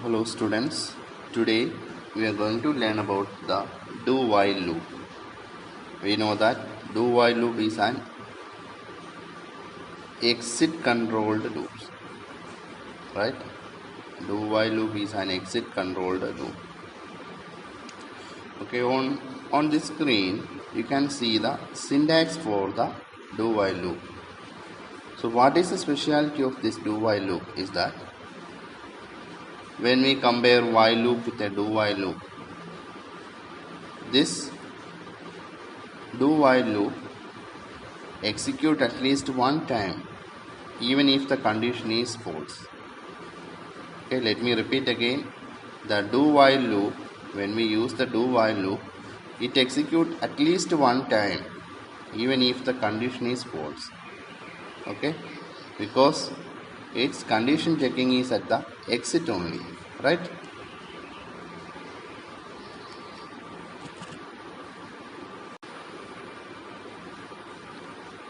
Hello students, today we are going to learn about the do while loop. We know that do while loop is an exit controlled loop, right? Do while loop is an exit controlled loop. Okay, on this screen you can see the syntax for the do while loop. So what is the specialty of this do while loop is that when we compare while loop with a do while loop, this do while loop execute at least one time even if the condition is false. Okay, let me repeat again. The do while loop, when we use the do while loop, it execute at least one time even if the condition is false. Okay, because its condition checking is at the exit only, right?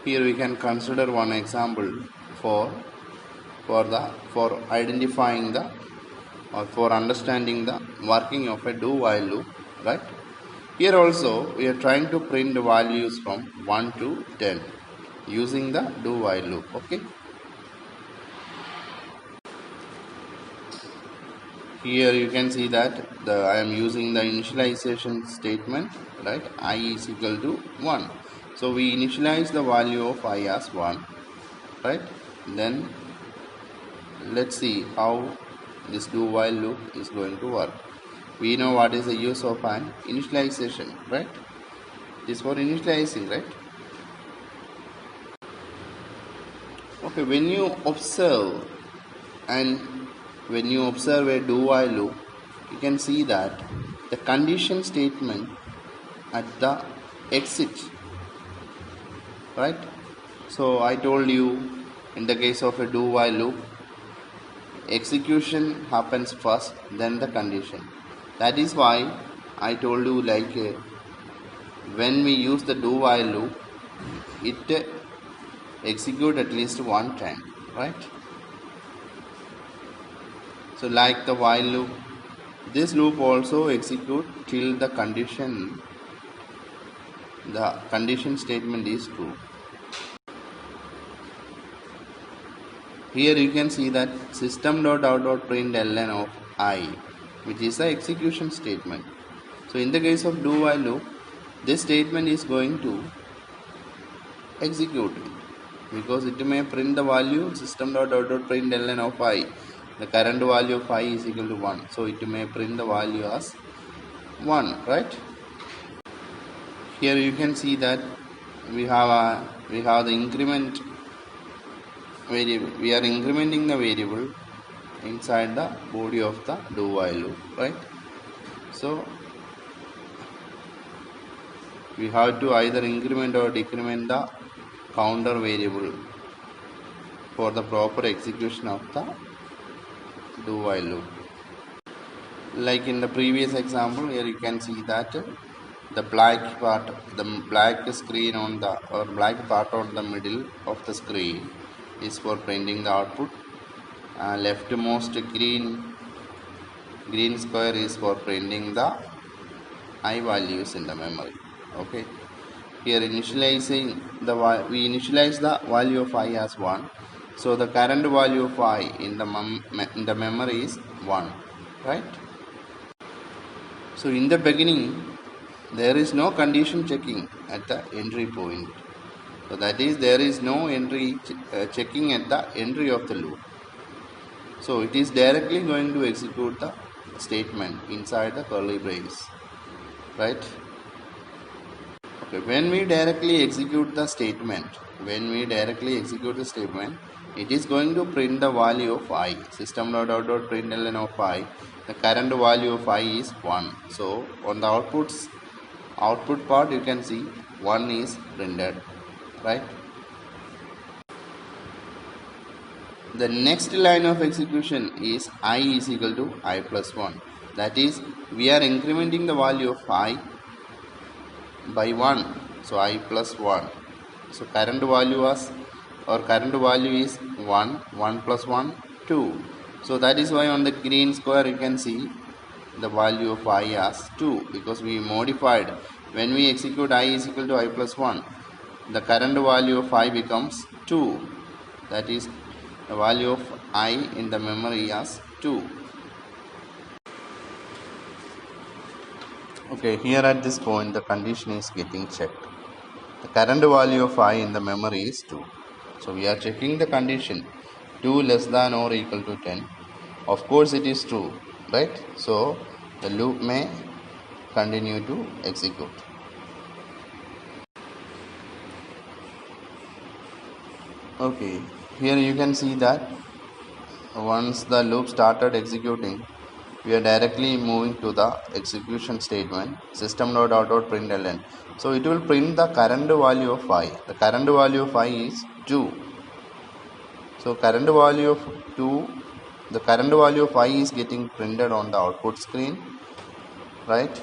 Here we can consider one example for for identifying the or for understanding the working of a do while loop, right? Here also we are trying to print the values from 1 to 10 using the do while loop. Okay, here you can see that I am using the initialization statement, right? I is equal to 1, so we initialize the value of I as 1, right? Then let's see how this do while loop is going to work. We know what is the use of an initialization, right? It is for initializing, right? Okay, when you observe and when you observe a do while loop, you can see that the condition statement at the exit, right? So I told you in the case of a do while loop, execution happens first, then the condition. That is why I told you when we use the do while loop, it execute at least one time, right? So like the while loop, this loop also execute till the condition statement is true. Here you can see that system.out.println of I, which is the execution statement. So in the case of do while loop, this statement is going to execute because it may print the value system.out.println of I. The current value of I is equal to 1, so it may print the value as 1, right? Here you can see that we have the increment variable. We are incrementing the variable inside the body of the do while loop, right? So we have to either increment or decrement the counter variable for the proper execution of the do while loop. Like in the previous example, here you can see that the black screen on the or black part on the middle of the screen is for printing the output. Leftmost green square is for printing the I values in the memory. Okay, here we initialize the value of I as 1, so the current value of I in the memory is 1, right? So in the beginning there is no condition checking at the entry point, so that is there is no entry checking at the entry of the loop, so it is directly going to execute the statement inside the curly brace, right? Okay, when we directly execute the statement, it is going to print the value of I. System.out.println of I. The current value of I is 1. So on the output part you can see 1 is printed, right? The next line of execution is I is equal to I plus 1. That is, we are incrementing the value of I by 1, so I plus 1. So current value is 1 plus 1 2, So that is why on the green square you can see the value of I as 2, because we modified. When we execute I is equal to I plus 1, the current value of I becomes 2. That is, the value of I in the memory as 2. Okay, here at this point the condition is getting checked. The current value of I in the memory is 2. So we are checking the condition 2 less than or equal to 10. Of course it is true, right? So the loop may continue to execute. Okay, here you can see that once the loop started executing, we are directly moving to the execution statement system.out.println. So it will print the current value of I. The current value of I is 2. So current value of 2, the current value of I is getting printed on the output screen, right?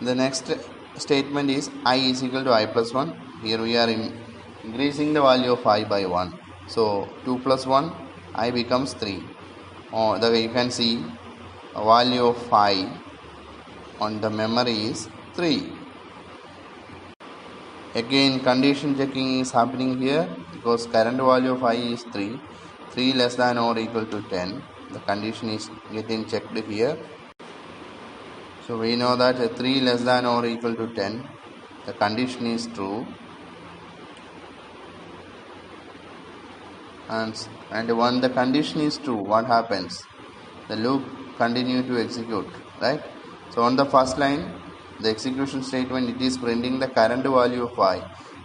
The next statement is I is equal to I plus 1. Here we are increasing the value of I by 1. So 2 plus 1, I becomes 3. You can see a value of I on the memory is 3. Again condition checking is happening here because current value of I is 3. 3 less than or equal to 10. The condition is getting checked here. So we know that 3 less than or equal to 10, the condition is true. And when the condition is true, what happens? The loop continue to execute, right? So on the first line, the execution statement, it is printing the current value of I.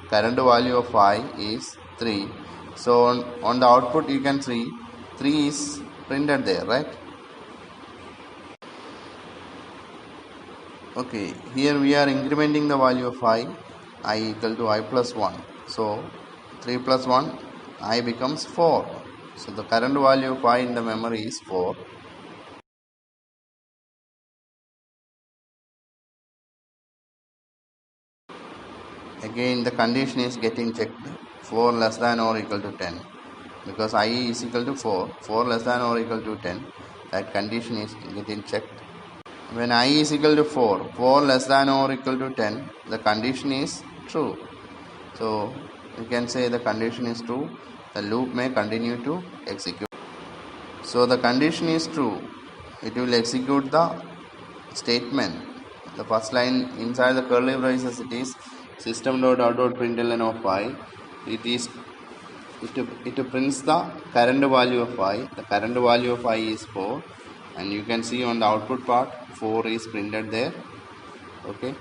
Current value of I is 3. So on the output you can see 3 is printed there, right? Okay, here we are incrementing the value of I equal to I plus 1. So 3 plus 1, I becomes 4. So the current value of I in the memory is 4. Again the condition is getting checked, 4 less than or equal to 10, because I is equal to 4, 4 less than or equal to 10, that condition is getting checked. When I is equal to 4, 4 less than or equal to 10, the condition is true. So you can say the condition is true, the loop may continue to execute. So the condition is true, it will execute the statement. The first line inside the curly braces, it is system.out.println of I. It prints the current value of I. The current value of I is 4, and you can see on the output part 4 is printed there. Okay,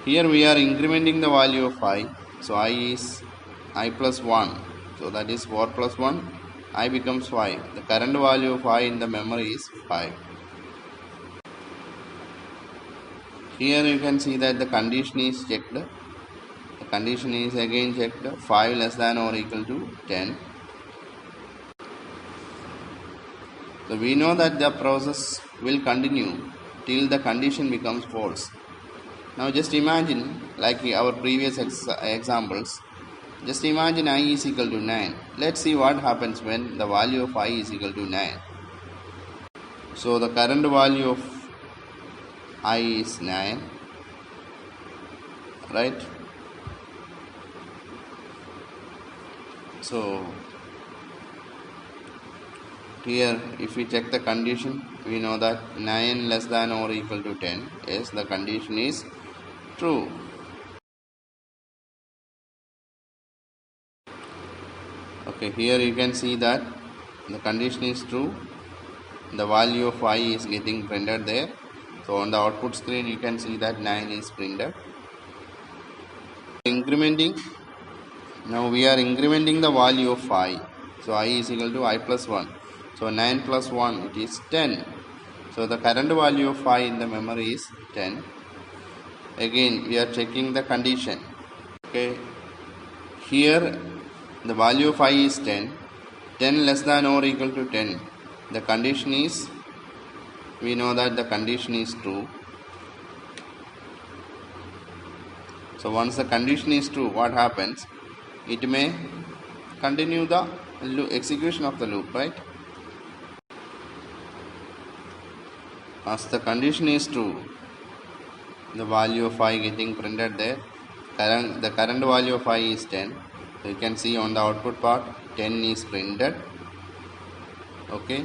here we are incrementing the value of I. So I is I plus 1, so that is 4 plus 1, I becomes 5. The current value of I in the memory is 5. Here you can see that the condition is checked. The condition is again checked, 5 less than or equal to 10. So we know that the process will continue till the condition becomes false. Now just imagine, like our previous examples, just imagine I is equal to 9. Let's see what happens when the value of I is equal to 9. So the current value of I is 9, right? So here if we check the condition, we know that 9 less than or equal to 10. Yes, the condition is true. Okay, here you can see that the condition is true, the value of I is getting printed there. So on the output screen you can see that 9 is printed. Incrementing, now we are incrementing the value of I. So I is equal to I plus 1. So 9 plus 1, it is 10. So the current value of I in the memory is 10. Again we are checking the condition. Okay, here the value of I is 10. 10 less than or equal to 10. The condition is, we know that the condition is true. So once the condition is true, what happens? It may continue the execution of the loop, right? As the condition is true, the value of I getting printed there. The current value of I is 10. So you can see on the output part 10 is printed. Okay.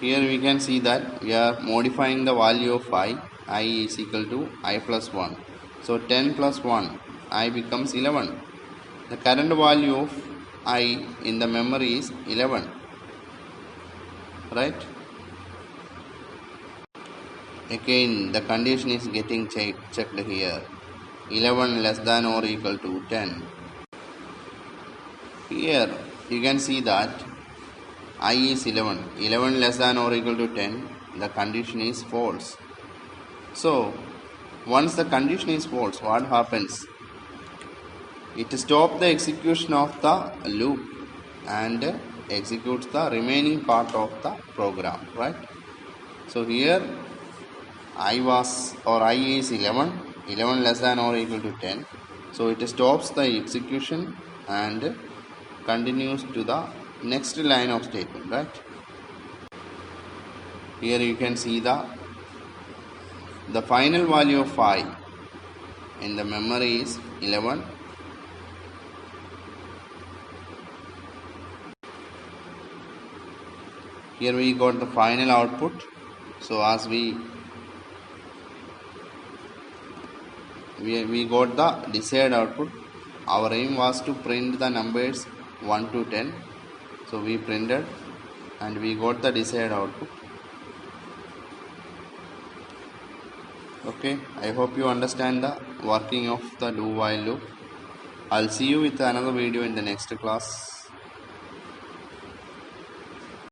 Here we can see that we are modifying the value of I is equal to I plus 1. So 10 plus 1, I becomes 11. The current value of I in the memory is 11, right? Again the condition is getting checked here. 11 less than or equal to 10. Here you can see that I is 11. 11 less than or equal to 10. The condition is false. So once the condition is false, what happens? It stops the execution of the loop and executes the remaining part of the program, right? So here I is 11 less than or equal to 10. So it stops the execution and continues to the next line of statement, right? Here you can see the final value of I in the memory is 11. Here we got the final output. So as we got the desired output. Our aim was to print the numbers 1 to 10. So we printed and we got the desired output. Okay, I hope you understand the working of the do while loop. I'll see you with another video in the next class.